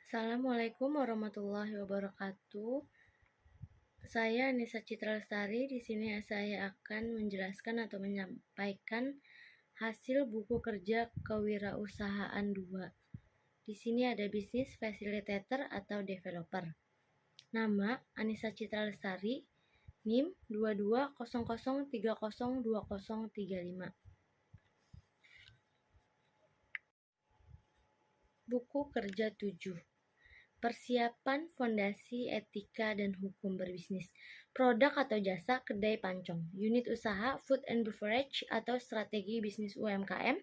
Assalamualaikum warahmatullahi wabarakatuh. Saya Nisa Citra Lestari. Di sini saya akan menjelaskan atau menyampaikan hasil buku kerja kewirausahaan 2. Di sini ada bisnis facilitator atau developer. Nama Anissa Citra Lestari, NIM 2200302035. Buku kerja 7. Persiapan fondasi etika dan hukum berbisnis. Produk atau jasa kedai pancong. Unit usaha food and beverage atau strategi bisnis UMKM.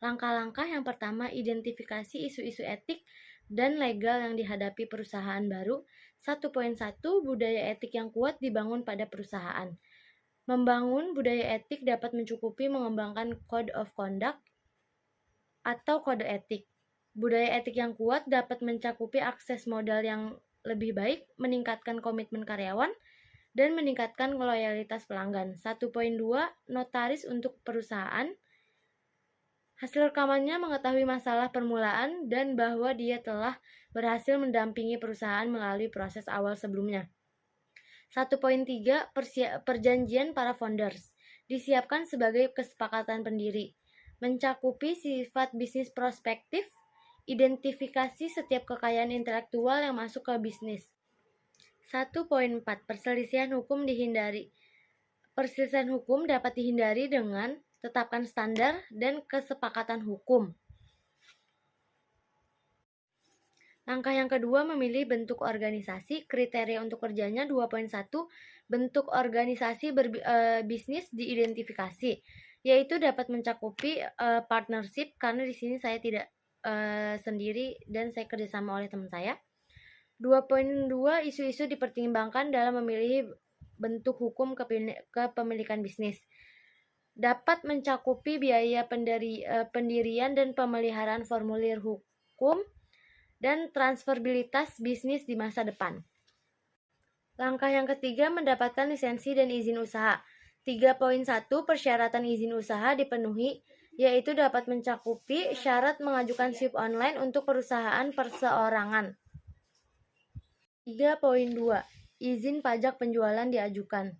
Langkah-langkah yang pertama, identifikasi isu-isu etik dan legal yang dihadapi perusahaan baru. 1.1 Budaya etik yang kuat dibangun pada perusahaan. Membangun budaya etik dapat mencukupi mengembangkan code of conduct atau kode etik. Budaya etik yang kuat dapat mencakupi akses modal yang lebih baik, meningkatkan komitmen karyawan, dan meningkatkan loyalitas pelanggan. 1.2 Notaris untuk perusahaan. Hasil rekamannya mengetahui masalah permulaan dan bahwa dia telah berhasil mendampingi perusahaan melalui proses awal sebelumnya. 1.3 Perjanjian para founders. Disiapkan sebagai kesepakatan pendiri. Mencakupi sifat bisnis prospektif, identifikasi setiap kekayaan intelektual yang masuk ke bisnis. 1.4 Perselisihan hukum dihindari. Perselisihan hukum dapat dihindari dengan tetapkan standar dan kesepakatan hukum. Langkah yang kedua, memilih bentuk organisasi. Kriteria untuk kerjanya 2.1 Bentuk organisasi bisnis diidentifikasi, yaitu dapat mencakupi partnership, karena di sini saya tidak sendiri dan saya kerjasama oleh teman saya. 2.2 Isu-isu dipertimbangkan dalam memilih bentuk hukum kepemilikan bisnis. Dapat mencakupi biaya pendirian dan pemeliharaan formulir hukum dan transferabilitas bisnis di masa depan. Langkah yang ketiga, mendapatkan lisensi dan izin usaha. 3.1 Persyaratan izin usaha dipenuhi, yaitu dapat mencakupi syarat mengajukan SIP online untuk perusahaan perseorangan. 3.2 Izin pajak penjualan diajukan.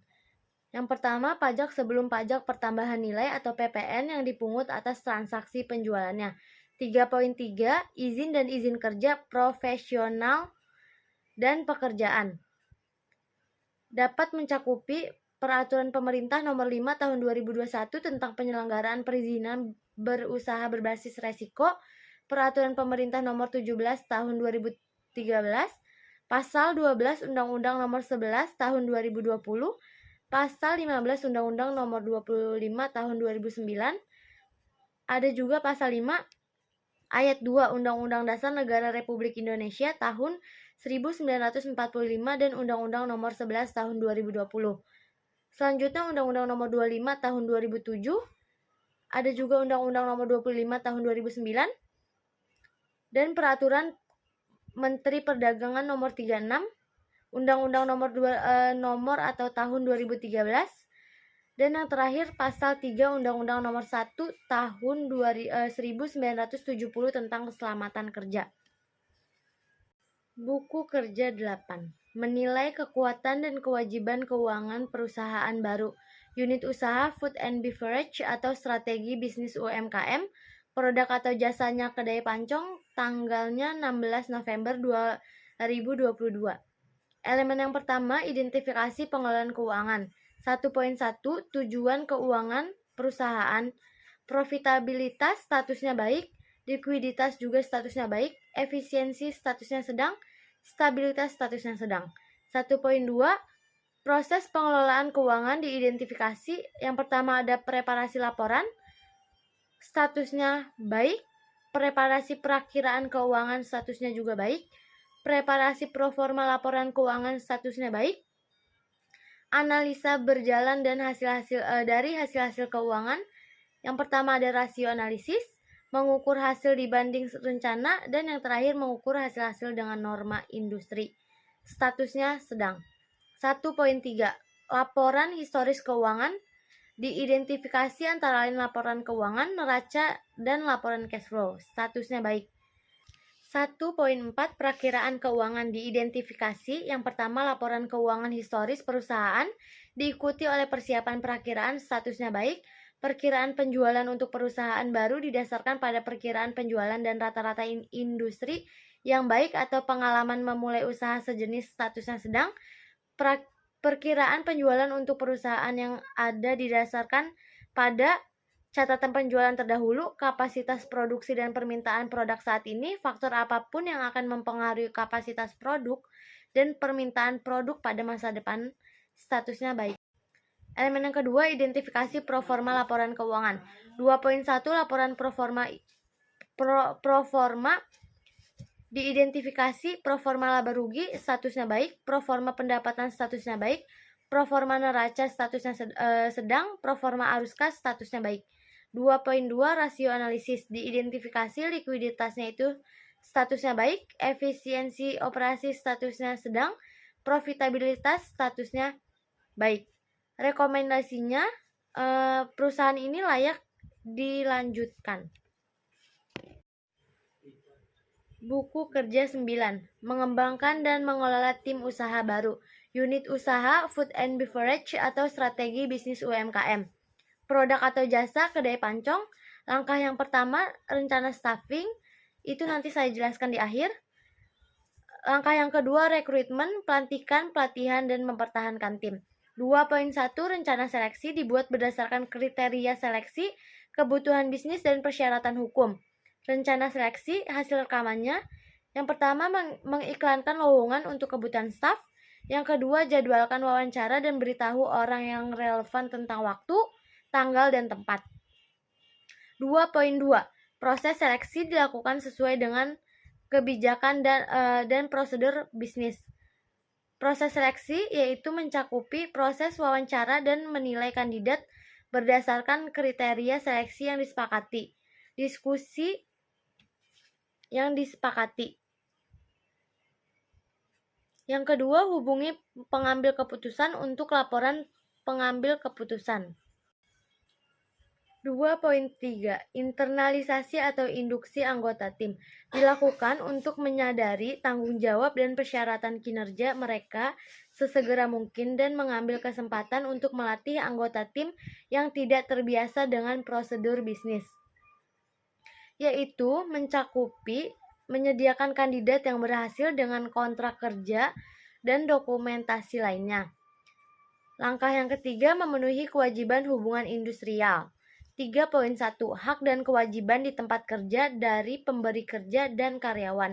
Yang pertama, pajak sebelum pajak pertambahan nilai atau PPN yang dipungut atas transaksi penjualannya. 3.3 Izin dan izin kerja profesional dan pekerjaan. Dapat mencakupi Peraturan Pemerintah Nomor 5 Tahun 2021 tentang penyelenggaraan perizinan berusaha berbasis resiko, Peraturan Pemerintah Nomor 17 Tahun 2013, Pasal 12 Undang-Undang Nomor 11 Tahun 2020, Pasal 15 Undang-Undang Nomor 25 Tahun 2009. Ada juga Pasal 5 Ayat 2 Undang-Undang Dasar Negara Republik Indonesia tahun 1945 dan Undang-Undang Nomor 11 Tahun 2020. Selanjutnya Undang-Undang Nomor 25 Tahun 2007. Ada juga Undang-Undang Nomor 25 Tahun 2009 dan Peraturan Menteri Perdagangan Nomor 36, Undang-Undang Nomor atau Tahun 2013, dan yang terakhir Pasal 3 Undang-Undang Nomor 1 Tahun 1970 tentang keselamatan kerja. Buku kerja 8. Menilai kekuatan dan kewajiban keuangan perusahaan baru. Unit usaha food and beverage atau strategi bisnis UMKM. Produk atau jasanya kedai pancong, tanggalnya 16 November 2022. Elemen yang pertama, identifikasi pengelolaan keuangan. 1.1 Tujuan keuangan perusahaan. Profitabilitas statusnya baik, likuiditas juga statusnya baik, efisiensi statusnya sedang, stabilitas statusnya sedang. 1.2 Proses pengelolaan keuangan diidentifikasi. Yang pertama ada preparasi laporan, statusnya baik. Preparasi perakiraan keuangan statusnya juga baik. Preparasi proforma laporan keuangan statusnya baik. Analisa berjalan dan dari hasil-hasil keuangan. Yang pertama ada rasio analisis, mengukur hasil dibanding rencana, dan yang terakhir mengukur hasil-hasil dengan norma industri. Statusnya sedang. 1.3 Laporan historis keuangan. Diidentifikasi antara lain laporan keuangan, neraca, dan laporan cash flow. Statusnya baik. 1.4 Perakiraan keuangan diidentifikasi. Yang pertama, laporan keuangan historis perusahaan, diikuti oleh persiapan perakiraan statusnya baik. Perkiraan penjualan untuk perusahaan baru didasarkan pada perkiraan penjualan dan rata-rata industri yang baik atau pengalaman memulai usaha sejenis statusnya sedang. Perkiraan penjualan untuk perusahaan yang ada didasarkan pada catatan penjualan terdahulu, kapasitas produksi dan permintaan produk saat ini, faktor apapun yang akan mempengaruhi kapasitas produk dan permintaan produk pada masa depan, statusnya baik. Elemen yang kedua, identifikasi proforma laporan keuangan. 2.1 Laporan proforma diidentifikasi proforma laba rugi, statusnya baik, proforma pendapatan statusnya baik, proforma neraca statusnya sedang, proforma arus kas statusnya baik. 2.2 Rasio analisis, diidentifikasi likuiditasnya itu statusnya baik, efisiensi operasi statusnya sedang, profitabilitas statusnya baik. Rekomendasinya, perusahaan ini layak dilanjutkan. Buku kerja 9. Mengembangkan dan mengelola tim usaha baru. Unit usaha Food and Beverage atau strategi bisnis UMKM. Produk atau jasa kedai pancong. Langkah yang pertama, rencana staffing. Itu nanti saya jelaskan di akhir. Langkah yang kedua, rekrutmen, pelantikan, pelatihan, dan mempertahankan tim. 2.1 Rencana seleksi dibuat berdasarkan kriteria seleksi, kebutuhan bisnis, dan persyaratan hukum. Rencana seleksi, hasil rekamannya. Yang pertama, mengiklankan lowongan untuk kebutuhan staf. Yang kedua, jadwalkan wawancara dan beritahu orang yang relevan tentang waktu, tanggal, dan tempat. 2.2 Proses seleksi dilakukan sesuai dengan kebijakan dan prosedur bisnis. Proses seleksi yaitu mencakupi proses wawancara dan menilai kandidat berdasarkan kriteria seleksi yang disepakati. Diskusi yang disepakati. Yang kedua, hubungi pengambil keputusan untuk laporan pengambil keputusan. 2.3 Internalisasi atau induksi anggota tim dilakukan untuk menyadari tanggung jawab dan persyaratan kinerja mereka sesegera mungkin dan mengambil kesempatan untuk melatih anggota tim yang tidak terbiasa dengan prosedur bisnis, yaitu mencakupi menyediakan kandidat yang berhasil dengan kontrak kerja dan dokumentasi lainnya. Langkah yang ketiga, memenuhi kewajiban hubungan industrial. 3.1 Hak dan kewajiban di tempat kerja dari pemberi kerja dan karyawan.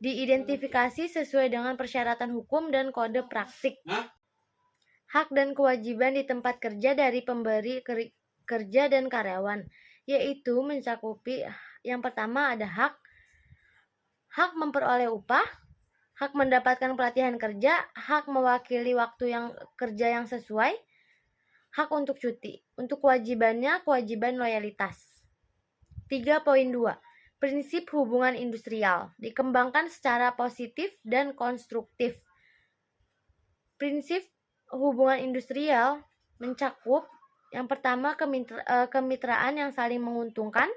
Diidentifikasi sesuai dengan persyaratan hukum dan kode praktik. Hak dan kewajiban di tempat kerja dari pemberi kerja dan karyawan, yaitu mencakupi yang pertama ada hak memperoleh upah, hak mendapatkan pelatihan kerja, hak mewakili waktu yang kerja yang sesuai, hak untuk cuti. Untuk kewajibannya, kewajiban loyalitas. 3.2 Prinsip hubungan industrial dikembangkan secara positif dan konstruktif. Prinsip hubungan industrial mencakup yang pertama, kemitraan yang saling menguntungkan.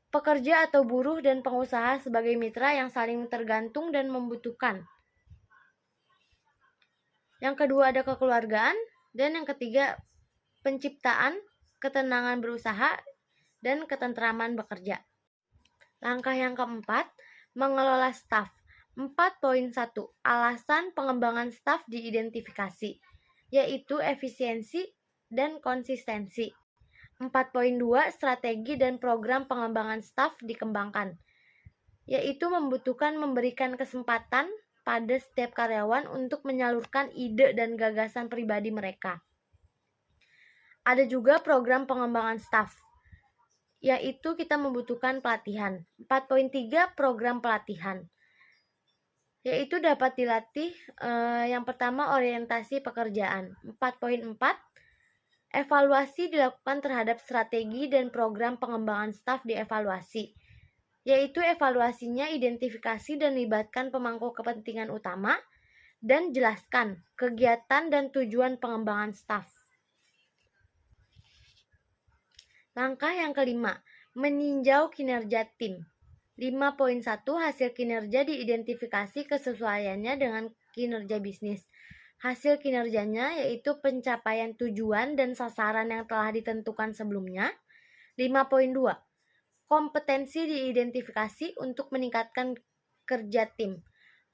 Pekerja atau buruh dan pengusaha sebagai mitra yang saling tergantung dan membutuhkan. Yang kedua ada kekeluargaan, dan yang ketiga penciptaan ketenangan berusaha dan ketentraman bekerja. Langkah yang keempat, mengelola staf. 4.1 Alasan pengembangan staf diidentifikasi, yaitu efisiensi dan konsistensi. 4.2 Strategi dan program pengembangan staf dikembangkan, yaitu membutuhkan memberikan kesempatan pada setiap karyawan untuk menyalurkan ide dan gagasan pribadi mereka. Ada juga program pengembangan staf, yaitu kita membutuhkan pelatihan. 4.3 Program pelatihan, yaitu dapat dilatih yang pertama orientasi pekerjaan. 4.4 Evaluasi dilakukan terhadap strategi dan program pengembangan staf dievaluasi, yaitu evaluasinya identifikasi dan libatkan pemangku kepentingan utama dan jelaskan kegiatan dan tujuan pengembangan staf. Langkah yang kelima, meninjau kinerja tim. 5.1 Hasil kinerja diidentifikasi kesesuaiannya dengan kinerja bisnis. Hasil kinerjanya yaitu pencapaian tujuan dan sasaran yang telah ditentukan sebelumnya. 5.2 Kompetensi diidentifikasi untuk meningkatkan kerja tim.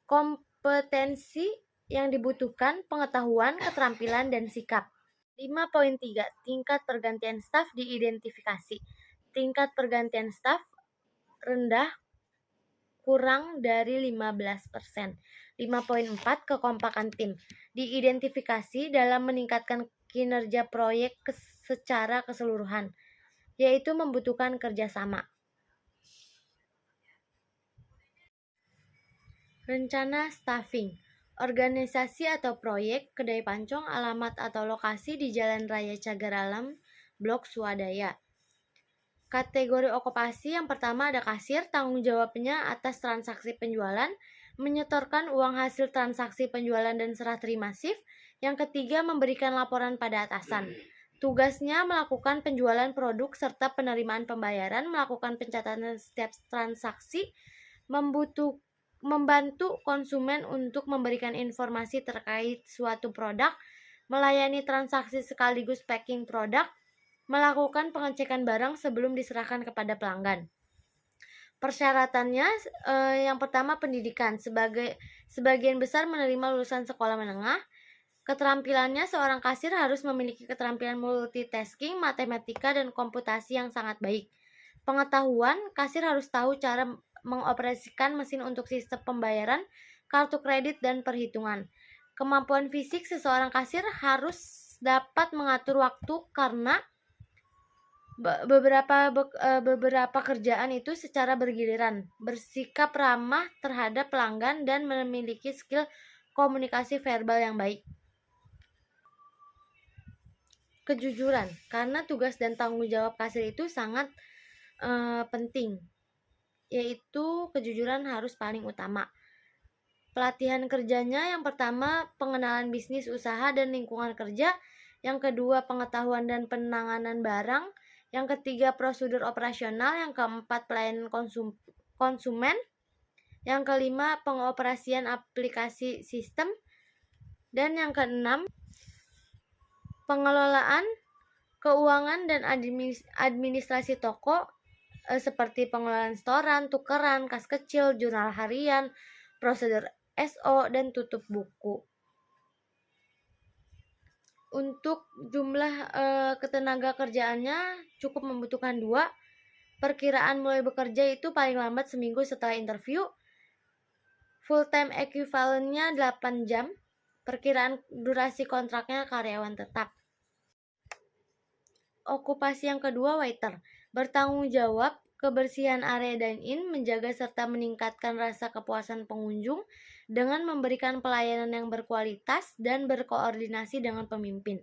Kompetensi yang dibutuhkan, pengetahuan, keterampilan, dan sikap. 5.3 Tingkat pergantian staf diidentifikasi. Tingkat pergantian staf rendah, kurang dari 15%. 5.4 Kekompakan tim diidentifikasi dalam meningkatkan kinerja proyek secara keseluruhan, yaitu membutuhkan kerjasama. Rencana staffing. Organisasi atau proyek kedai pancong, alamat atau lokasi di Jalan Raya Cagar Alam, Blok Swadaya. Kategori okupasi yang pertama ada kasir, tanggung jawabnya atas transaksi penjualan, menyetorkan uang hasil transaksi penjualan dan serah terima shift. Yang ketiga, memberikan laporan pada atasan. Tugasnya melakukan penjualan produk serta penerimaan pembayaran, melakukan pencatatan setiap transaksi, membantu konsumen untuk memberikan informasi terkait suatu produk, melayani transaksi sekaligus packing produk, melakukan pengecekan barang sebelum diserahkan kepada pelanggan. Persyaratannya yang pertama pendidikan. Sebagian besar menerima lulusan sekolah menengah. Keterampilannya, seorang kasir harus memiliki keterampilan multitasking, matematika, dan komputasi yang sangat baik. Pengetahuan, kasir harus tahu cara mengoperasikan mesin untuk sistem pembayaran, kartu kredit, dan perhitungan. Kemampuan fisik, seseorang kasir harus dapat mengatur waktu karena beberapa kerjaan itu secara bergiliran, bersikap ramah terhadap pelanggan, dan memiliki skill komunikasi verbal yang baik. Kejujuran, karena tugas dan tanggung jawab kasir itu sangat penting, yaitu kejujuran harus paling utama. Pelatihan kerjanya yang pertama pengenalan bisnis usaha dan lingkungan kerja, yang kedua pengetahuan dan penanganan barang, yang ketiga prosedur operasional, yang keempat pelayanan konsumen, yang kelima pengoperasian aplikasi sistem, dan yang keenam pengelolaan keuangan dan administrasi toko seperti pengelolaan setoran, tukeran, kas kecil, jurnal harian, prosedur SO, dan tutup buku. Untuk jumlah ketenaga kerjaannya cukup membutuhkan 2. Perkiraan mulai bekerja itu paling lambat seminggu setelah interview. Full time equivalentnya 8 jam. Perkiraan durasi kontraknya karyawan tetap. Okupasi yang kedua, waiter. Bertanggung jawab kebersihan area dine-in, menjaga serta meningkatkan rasa kepuasan pengunjung dengan memberikan pelayanan yang berkualitas dan berkoordinasi dengan pemimpin.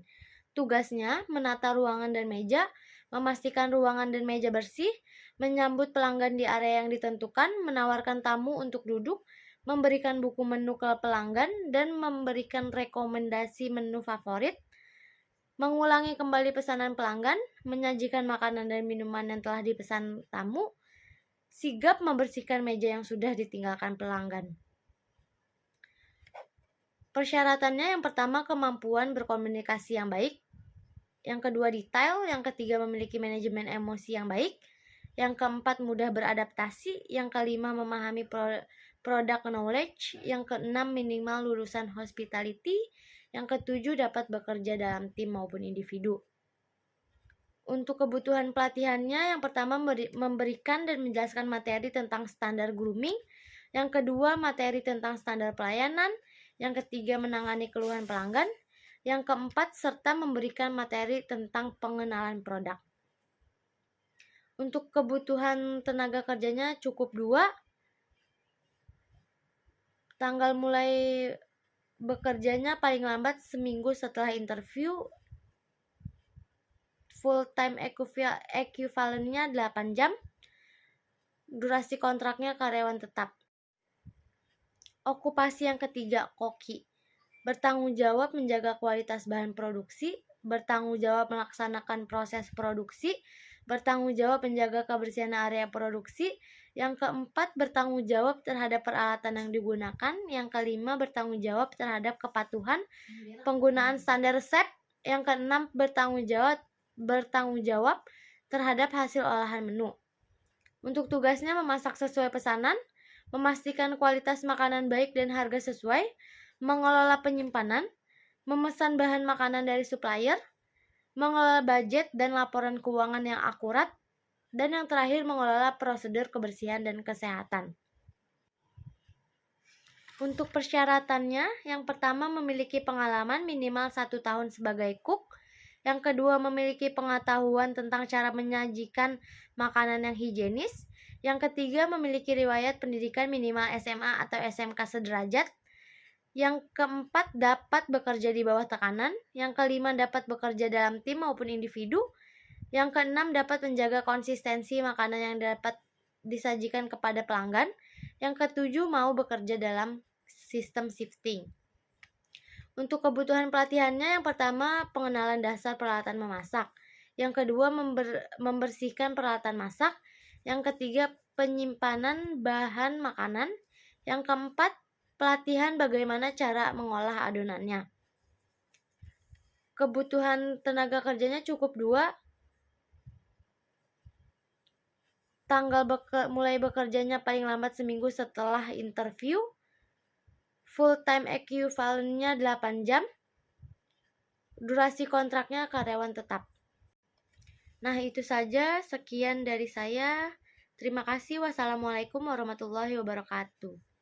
Tugasnya menata ruangan dan meja, memastikan ruangan dan meja bersih, menyambut pelanggan di area yang ditentukan, menawarkan tamu untuk duduk, memberikan buku menu ke pelanggan, dan memberikan rekomendasi menu favorit, mengulangi kembali pesanan pelanggan, menyajikan makanan dan minuman yang telah dipesan tamu, sigap membersihkan meja yang sudah ditinggalkan pelanggan. Persyaratannya yang pertama kemampuan berkomunikasi yang baik, yang kedua detail, yang ketiga memiliki manajemen emosi yang baik, yang keempat mudah beradaptasi, yang kelima memahami product knowledge, yang keenam minimal lulusan hospitality, yang ketujuh dapat bekerja dalam tim maupun individu. Untuk kebutuhan pelatihannya, yang pertama memberikan dan menjelaskan materi tentang standar grooming, yang kedua materi tentang standar pelayanan, yang ketiga menangani keluhan pelanggan, yang keempat serta memberikan materi tentang pengenalan produk. Untuk kebutuhan tenaga kerjanya cukup 2. Tanggal mulai bekerjanya paling lambat seminggu setelah interview. Full time equivalentnya 8 jam. Durasi kontraknya karyawan tetap. Okupasi yang ketiga, koki. Bertanggung jawab menjaga kualitas bahan produksi, bertanggung jawab melaksanakan proses produksi, bertanggung jawab menjaga kebersihan area produksi, Yang keempat, bertanggung jawab terhadap peralatan yang digunakan. Yang kelima, bertanggung jawab terhadap kepatuhan penggunaan standar SEP. Yang keenam, bertanggung jawab terhadap hasil olahan menu. Untuk tugasnya memasak sesuai pesanan, memastikan kualitas makanan baik dan harga sesuai, mengelola penyimpanan, memesan bahan makanan dari supplier, mengelola budget dan laporan keuangan yang akurat, dan yang terakhir mengelola prosedur kebersihan dan kesehatan. Untuk persyaratannya, yang pertama memiliki pengalaman minimal 1 tahun sebagai cook, yang kedua memiliki pengetahuan tentang cara menyajikan makanan yang higienis, yang ketiga memiliki riwayat pendidikan minimal SMA atau SMK sederajat, yang keempat dapat bekerja di bawah tekanan, yang kelima dapat bekerja dalam tim maupun individu, yang keenam dapat menjaga konsistensi makanan yang dapat disajikan kepada pelanggan, yang ketujuh mau bekerja dalam sistem shifting. Untuk kebutuhan pelatihannya, yang pertama pengenalan dasar peralatan memasak, yang kedua membersihkan peralatan masak, yang ketiga penyimpanan bahan makanan, yang keempat pelatihan bagaimana cara mengolah adonannya. Kebutuhan tenaga kerjanya cukup 2, tanggal mulai bekerjanya paling lambat seminggu setelah interview, full time equivalent-nya 8 jam, durasi kontraknya karyawan tetap. Nah, itu saja, sekian dari saya. Terima kasih. Wassalamualaikum warahmatullahi wabarakatuh.